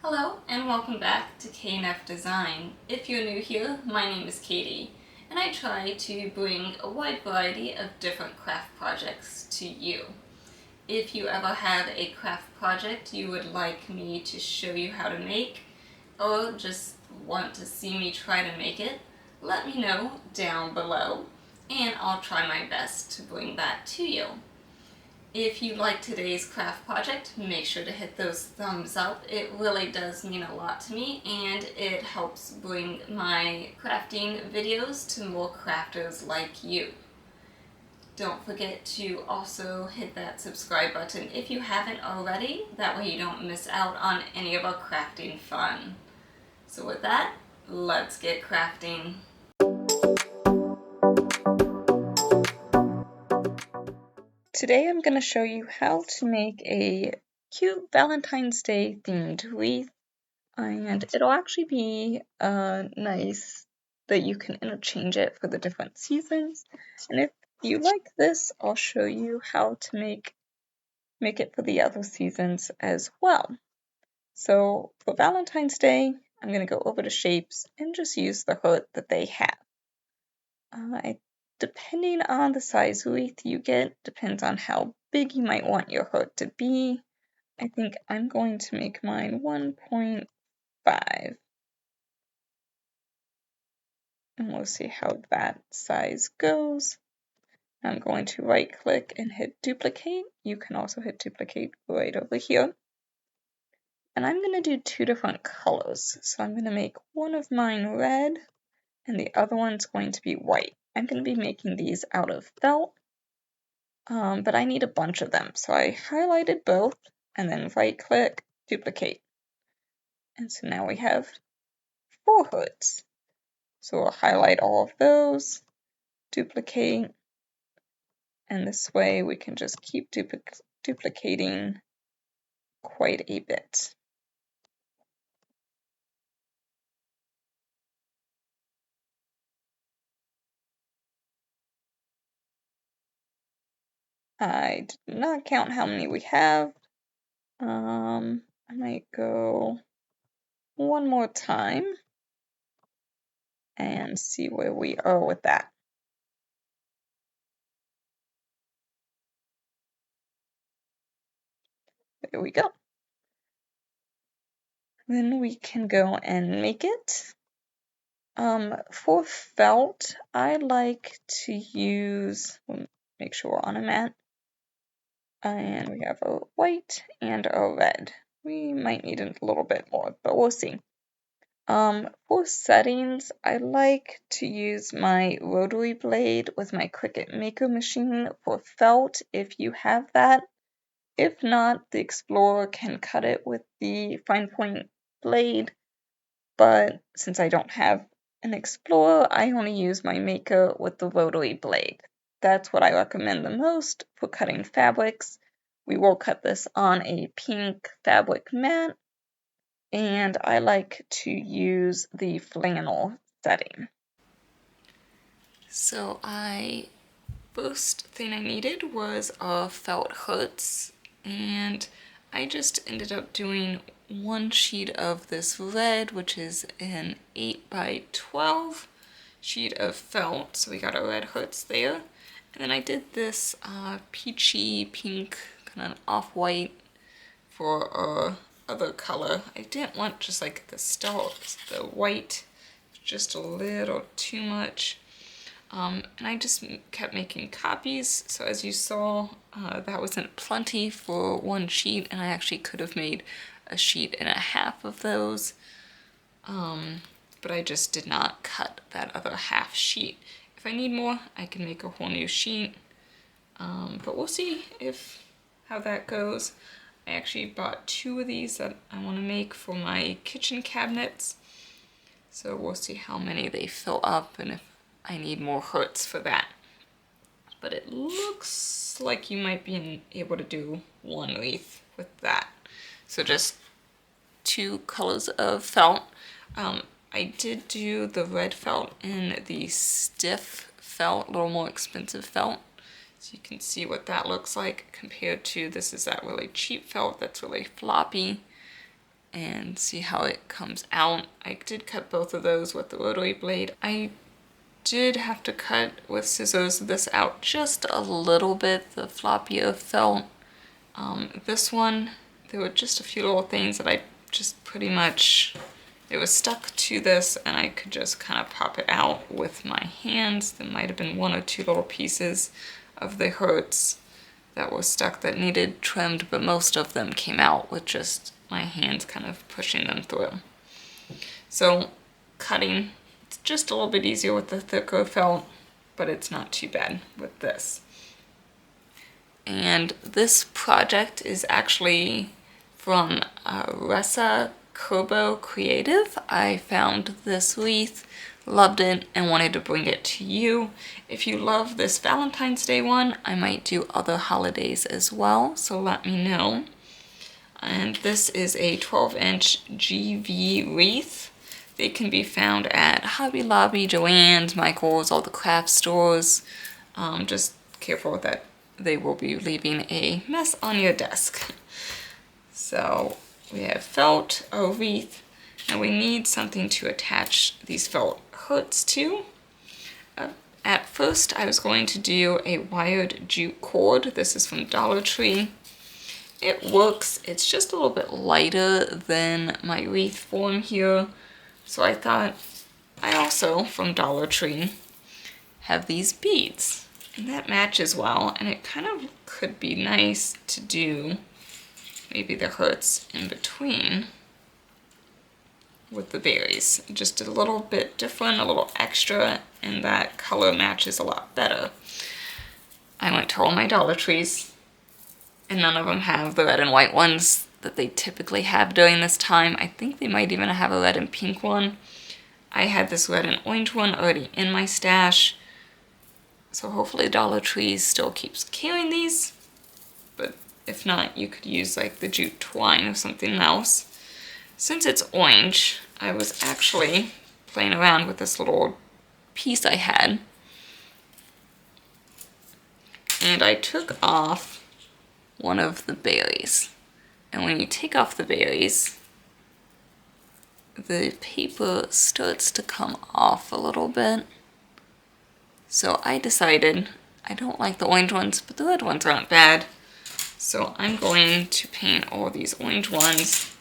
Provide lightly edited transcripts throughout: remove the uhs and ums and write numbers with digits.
Hello and welcome back to KNF Design. If you're new here, my name is Katie and I try to bring a wide variety of different craft projects to you. If you ever have a craft project you would like me to show you how to make or just want to see me try to make it, let me know down below and I'll try my best to bring that to you. If you like today's craft project, make sure to hit those thumbs up. It really does mean a lot to me and it helps bring my crafting videos to more crafters like you. Don't forget to also hit that subscribe button if you haven't already. That way you don't miss out on any of our crafting fun. So with that, let's get crafting. Today I'm going to show you how to make a cute Valentine's Day themed wreath, and it'll actually be nice that you can interchange it for the different seasons. And if you like this, I'll show you how to make it for the other seasons as well. So for Valentine's Day, I'm going to go over the shapes and just use the heart that they have. Depending on the size wreath you get, depends on how big you might want your heart to be. I think I'm going to make mine 1.5. And we'll see how that size goes. I'm going to right click and hit duplicate. You can also hit duplicate right over here. And I'm going to do two different colors. So I'm going to make one of mine red and the other one's going to be white. I'm going to be making these out of felt. But I need a bunch of them, so I highlighted both and then right click, duplicate. And so now we have 4 hoods. So we'll highlight all of those, duplicate, and this way we can just keep duplicating quite a bit. I did not count how many we have. I might go one more time and see where we are with that. There we go. Then we can go and make it. For felt, I like to use, make sure we're on a mat, and we have a white and a red. We might need a little bit more, but we'll see. For settings, I like to use my Rotary blade with my Cricut Maker machine for felt if you have that. If not, the Explorer can cut it with the fine point blade, but since I don't have an Explorer, I only use my Maker with the Rotary blade. That's what I recommend the most for cutting fabrics. We will cut this on a pink fabric mat, and I like to use the flannel setting. So first thing I needed was felt hoods, and I just ended up doing one sheet of this red, which is an 8x12 sheet of felt, so we got our red hoods there. And then I did this peachy pink, kind of off-white for other color. I didn't want just like the white, just a little too much. And I just kept making copies, so as you saw, that wasn't plenty for one sheet, and I actually could have made a sheet and a half of those, but I just did not cut that other half sheet. If I need more, I can make a whole new sheet, but we'll see how that goes. I actually bought 2 of these that I want to make for my kitchen cabinets, so we'll see how many they fill up and if I need more hoods for that. But it looks like you might be able to do one wreath with that. So just 2 colors of felt. I did do the red felt and the stiff felt, a little more expensive felt. So you can see what that looks like compared to this is that really cheap felt that's really floppy. and see how it comes out. I did cut both of those with the rotary blade. I did have to cut with scissors this out just a little bit, the floppier felt. This one, there were just a few little things that I just pretty much, it was stuck to this and I could just kind of pop it out with my hands. There might have been one or two little pieces of the hurts that were stuck that needed trimmed, but most of them came out with just my hands kind of pushing them through. So cutting, it's just a little bit easier with the thicker felt, but it's not too bad with this. And this project is actually from Ressa Kobo Creative. I found this wreath, loved it, and wanted to bring it to you. If you love this Valentine's Day one, I might do other holidays as well, so let me know. And this is a 12-inch GV wreath. They can be found at Hobby Lobby, Joann's, Michael's, all the craft stores. Just careful that they will be leaving a mess on your desk. So we have felt, a wreath, and we need something to attach these felt hoods to. At first I was going to do a wired jute cord. This is from Dollar Tree. It works, it's just a little bit lighter than my wreath form here. So I thought I also, from Dollar Tree, have these beads. And that matches well, and it kind of could be nice to do maybe the hurts in between with the berries. Just a little bit different, a little extra, and that color matches a lot better. I went to all my Dollar Trees, and none of them have the red and white ones that they typically have during this time. I think they might even have a red and pink one. I had this red and orange one already in my stash, so hopefully Dollar Tree still keeps carrying these, but if not, you could use like the jute twine or something else. Since it's orange, I was actually playing around with this little piece I had, and I took off one of the berries. And when you take off the berries, the paper starts to come off a little bit. So I decided I don't like the orange ones, but the red ones aren't bad. So I'm going to paint all these orange ones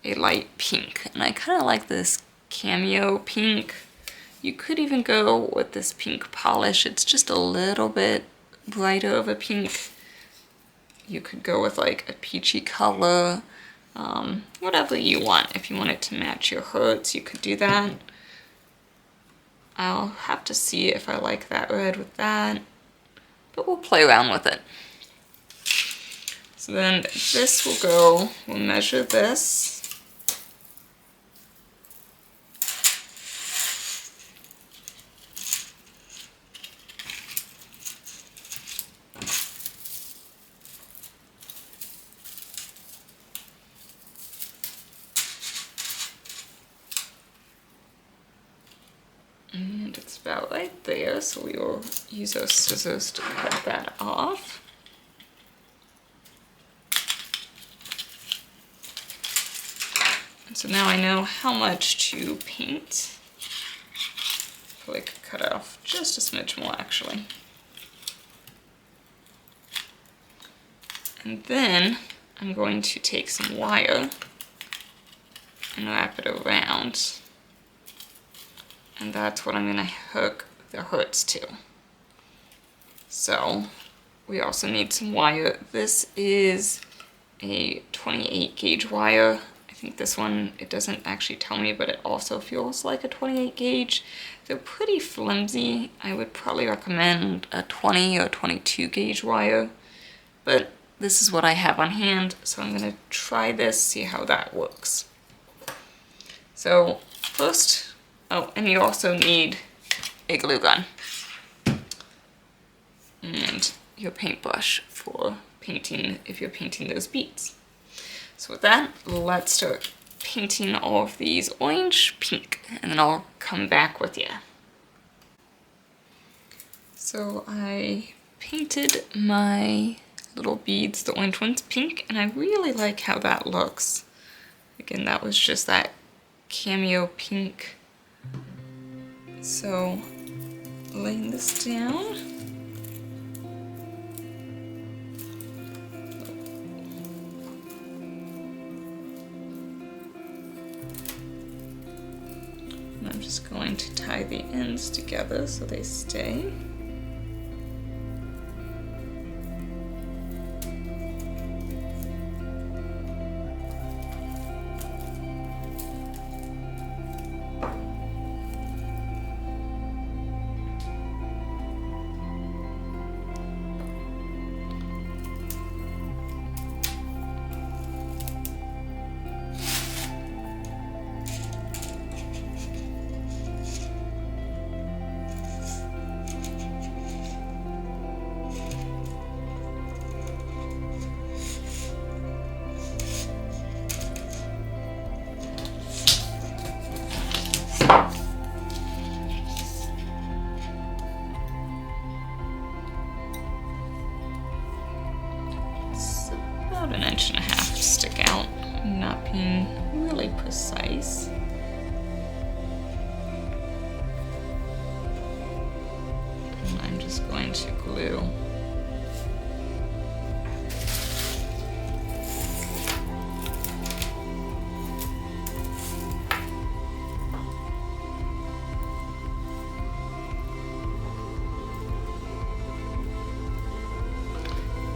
a light pink. And I kind of like this cameo pink. You could even go with this pink polish. It's just a little bit brighter of a pink. You could go with like a peachy color, whatever you want. If you want it to match your hurts, you could do that. I'll have to see if I like that red with that, but we'll play around with it. So then this will go, we'll measure this. And it's about right there, so we will use our scissors to cut that off. And so now I know how much to paint. Probably could cut off just a smidge more actually. And then I'm going to take some wire and wrap it around. And that's what I'm going to hook the hoods to. So we also need some wire. This is a 28 gauge wire. I think this one, it doesn't actually tell me, but it also feels like a 28 gauge. They're pretty flimsy. I would probably recommend a 20 or 22 gauge wire, but this is what I have on hand, so I'm going to try this, see how that works. So first, oh, and you also need a glue gun and your paintbrush for painting if you're painting those beads. So with that, let's start painting all of these orange, pink, and then I'll come back with you. So I painted my little beads, the orange ones, pink, and I really like how that looks. Again, that was just that cameo pink. So, laying this down. And I'm just going to tie the ends together so they stay. About 1.5 inches to stick out, not being really precise. And I'm just going to glue.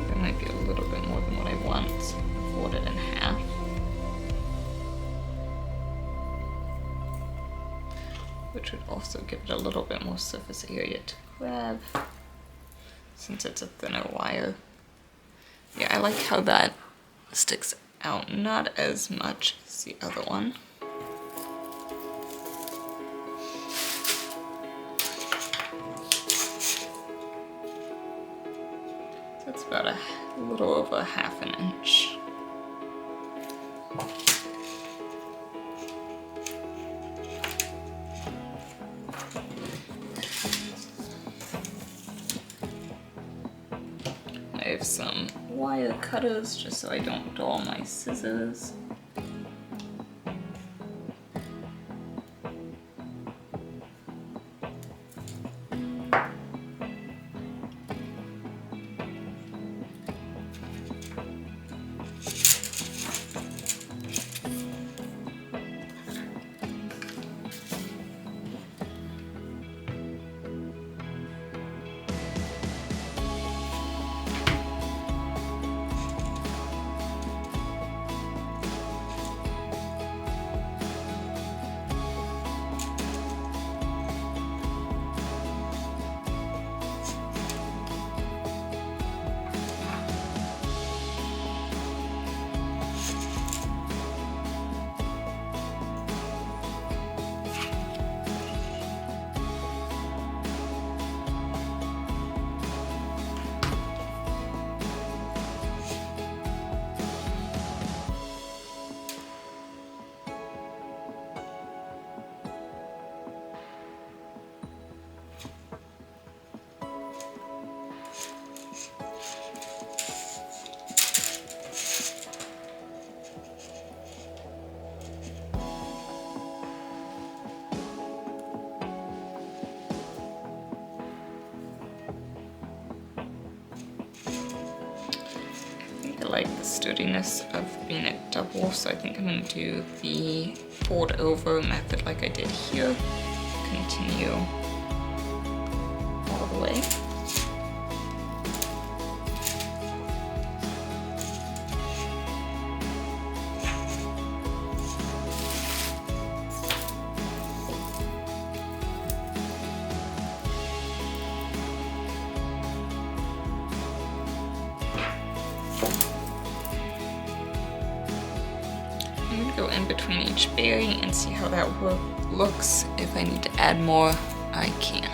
There might be a little bit more than what I want, so fold it in half. Which would also give it a little bit more surface area to grab, since it's a thinner wire. Yeah, I like how that sticks out, not as much as the other one. That's about a little over 1/2 inch. I have some wire cutters just so I don't dull my scissors. I like the sturdiness of being a double, so I think I'm going to do the fold over method like I did here. Continue all the way. I'm going to go in between each berry and see how that looks. If I need to add more, I can.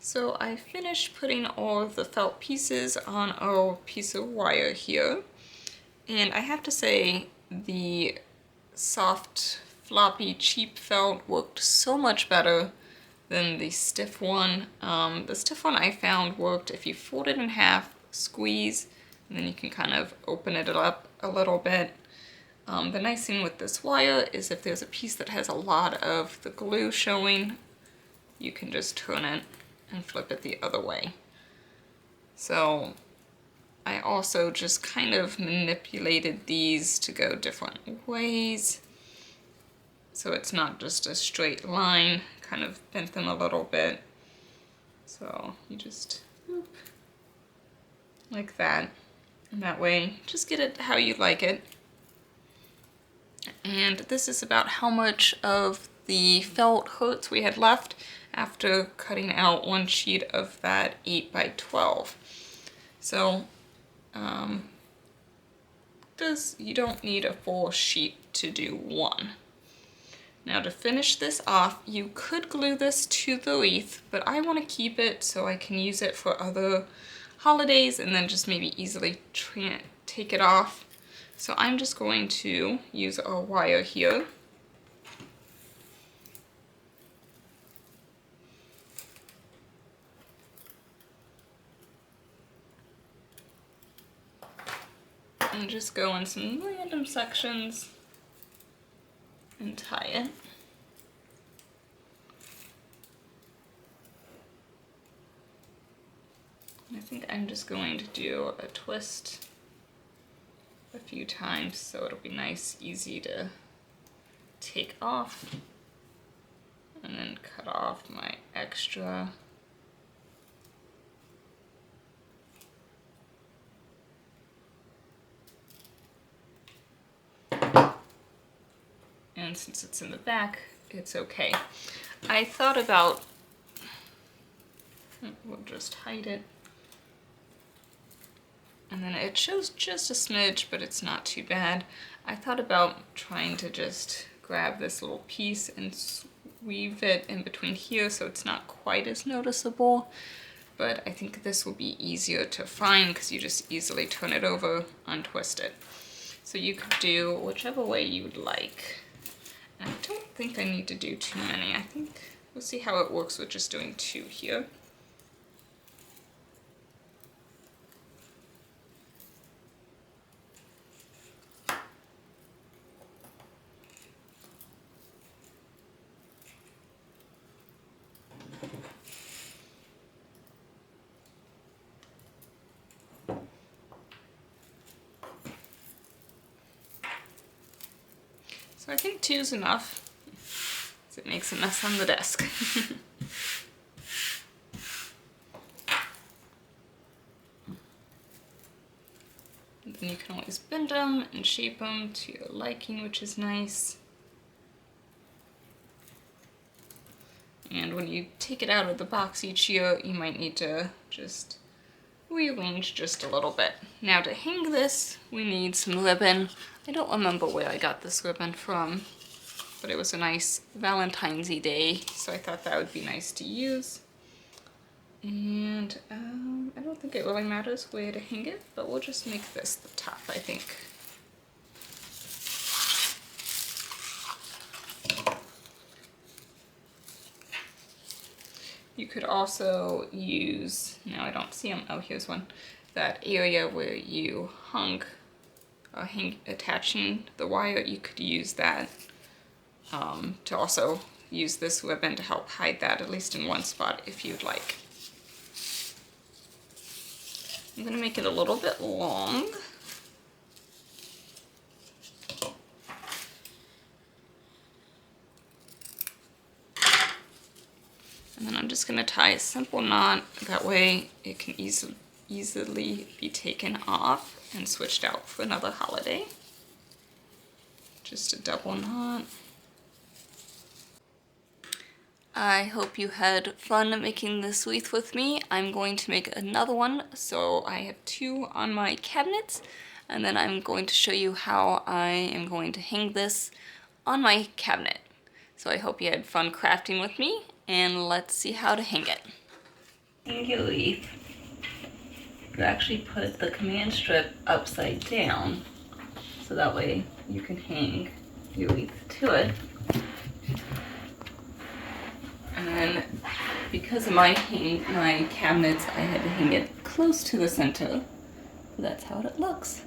So I finished putting all of the felt pieces on our piece of wire here. And I have to say, the soft, floppy, cheap felt worked so much better than the stiff one. The stiff one I found worked if you fold it in half, squeeze, and then you can kind of open it up a little bit. The nice thing with this wire is if there's a piece that has a lot of the glue showing, you can just turn it and flip it the other way. So I also just kind of manipulated these to go different ways. So it's not just a straight line, kind of bent them a little bit. So you just whoop, like that. And that way, just get it how you like it. And this is about how much of the felt hurts we had left after cutting out one sheet of that 8 by 12. So you don't need a full sheet to do one. Now to finish this off, you could glue this to the wreath, but I want to keep it so I can use it for other holidays and then just maybe easily take it off. So I'm just going to use our wire here. And just go in some random sections and tie it. I think I'm just going to do a twist a few times so it'll be nice, easy to take off, and then cut off my extra. And since it's in the back, it's okay. I thought about, we'll just hide it. And then it shows just a smidge, but it's not too bad. I thought about trying to just grab this little piece and weave it in between here so it's not quite as noticeable. But I think this will be easier to find because you just easily turn it over, untwist it. So you could do whichever way you would like. And I don't think I need to do too many. I think we'll see how it works with just doing 2 here. So I think 2 is enough, because it makes a mess on the desk. And then you can always bend them and shape them to your liking, which is nice. And when you take it out of the box each year, you might need to just rearrange just a little bit. Now to hang this, we need some ribbon. I don't remember where I got this ribbon from, but it was a nice Valentine's Day, so I thought that would be nice to use. And I don't think it really matters where to hang it, but we'll just make this the top, I think. You could also use, now I don't see them, oh here's one, that area where you attaching the wire, you could use that to also use this ribbon to help hide that, at least in one spot if you'd like. I'm going to make it a little bit long. And then I'm just going to tie a simple knot, that way it can easily be taken off and switched out for another holiday. Just a double knot. I hope you had fun making this wreath with me. I'm going to make another one, so I have 2 on my cabinets, and then I'm going to show you how I am going to hang this on my cabinet. So I hope you had fun crafting with me, and let's see how to hang it. hang your wreath, you actually put the command strip upside down, so that way you can hang your wreath to it. And then, because of my cabinets, I had to hang it close to the center. That's how it looks.